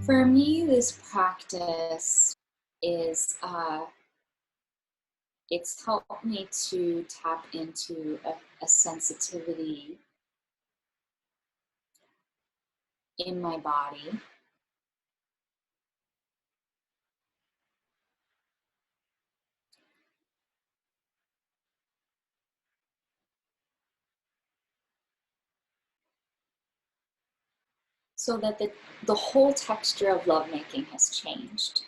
For me, this practice is, it's helped me to tap into a sensitivity in my body so that the whole texture of lovemaking has changed.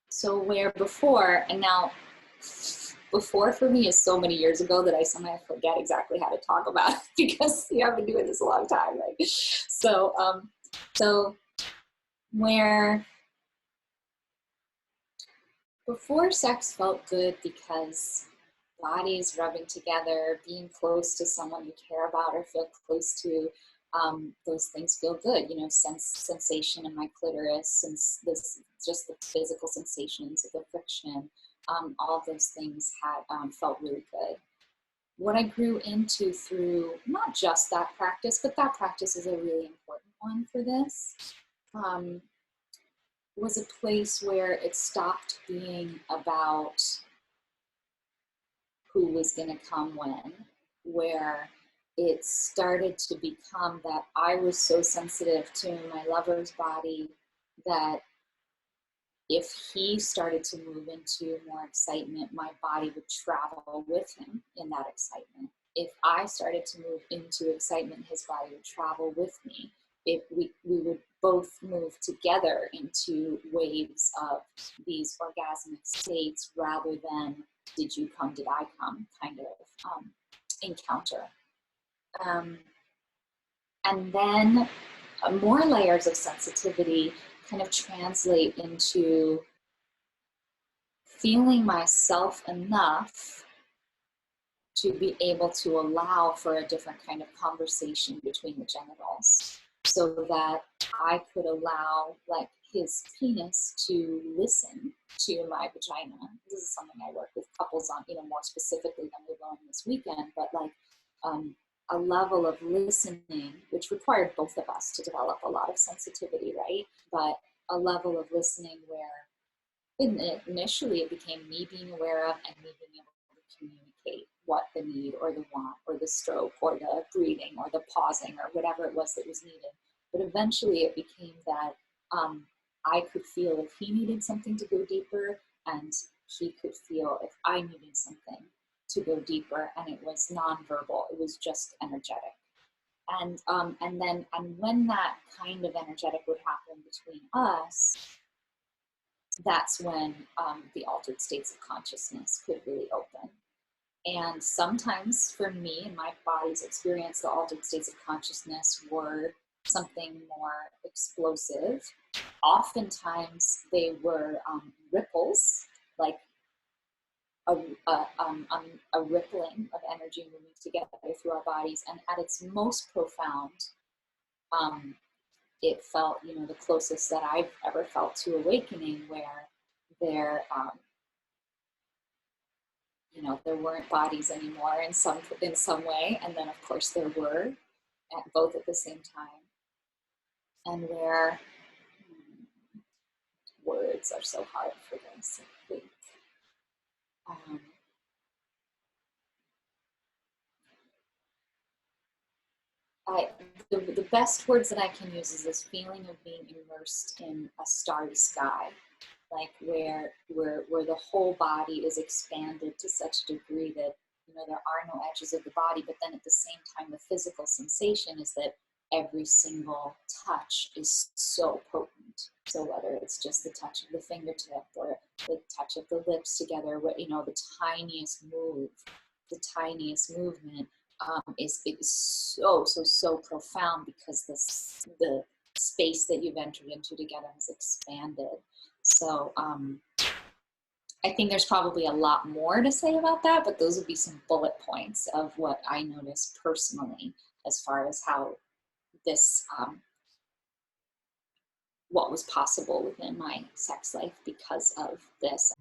So where before, and now before for me is so many years ago that I sometimes forget exactly how to talk about it because I've been doing this a long time, right? So where before sex felt good because bodies rubbing together, being close to someone you care about or feel close to, those things feel good. You know, sensation in my clitoris, just the physical sensations of the friction, all of those things had felt really good. What I grew into through not just that practice, but that practice is a really important one for this, was a place where it stopped being about who was going to come when, where it started to become that I was so sensitive to my lover's body that if he started to move into more excitement, my body would travel with him in that excitement. If I started to move into excitement, his body would travel with me. If we would both move together into waves of these orgasmic states rather than did you come, did I come kind of encounter. And then more layers of sensitivity kind of translate into feeling myself enough to be able to allow for a different kind of conversation between the genitals so that I could allow like his penis to listen to my vagina. This is something I work with couples on, you know, more specifically than we learned this weekend, but like a level of listening, which required both of us to develop a lot of sensitivity, right? But a level of listening where initially it became me being aware of and me being able to communicate what the need or the want or the stroke or the breathing or the pausing or whatever it was that was needed. But eventually it became that I could feel if he needed something to go deeper and he could feel if I needed something to go deeper, and it was nonverbal, it was just energetic. And when that kind of energetic would happen between us, that's when the altered states of consciousness could really open. And sometimes for me and my body's experience, the altered states of consciousness were something more explosive. Oftentimes they were ripples, like a rippling of energy moving together through our bodies. And at its most profound, it felt, you know, the closest that I've ever felt to awakening, where there, you know, there weren't bodies anymore in some way, and then of course there were, both at the same time, and where words are so hard for this. I think. The best words that I can use is this feeling of being immersed in a starry sky, like where the whole body is expanded to such a degree that, you know, there are no edges of the body, but then at the same time, the physical sensation is that every single touch is so potent. So whether it's just the touch of the fingertip or the touch of the lips together, you know, the tiniest move, the tiniest movement is so profound because the space that you've entered into together has expanded. So I think there's probably a lot more to say about that, but those would be some bullet points of what I noticed personally as far as how this, what was possible within my sex life because of this.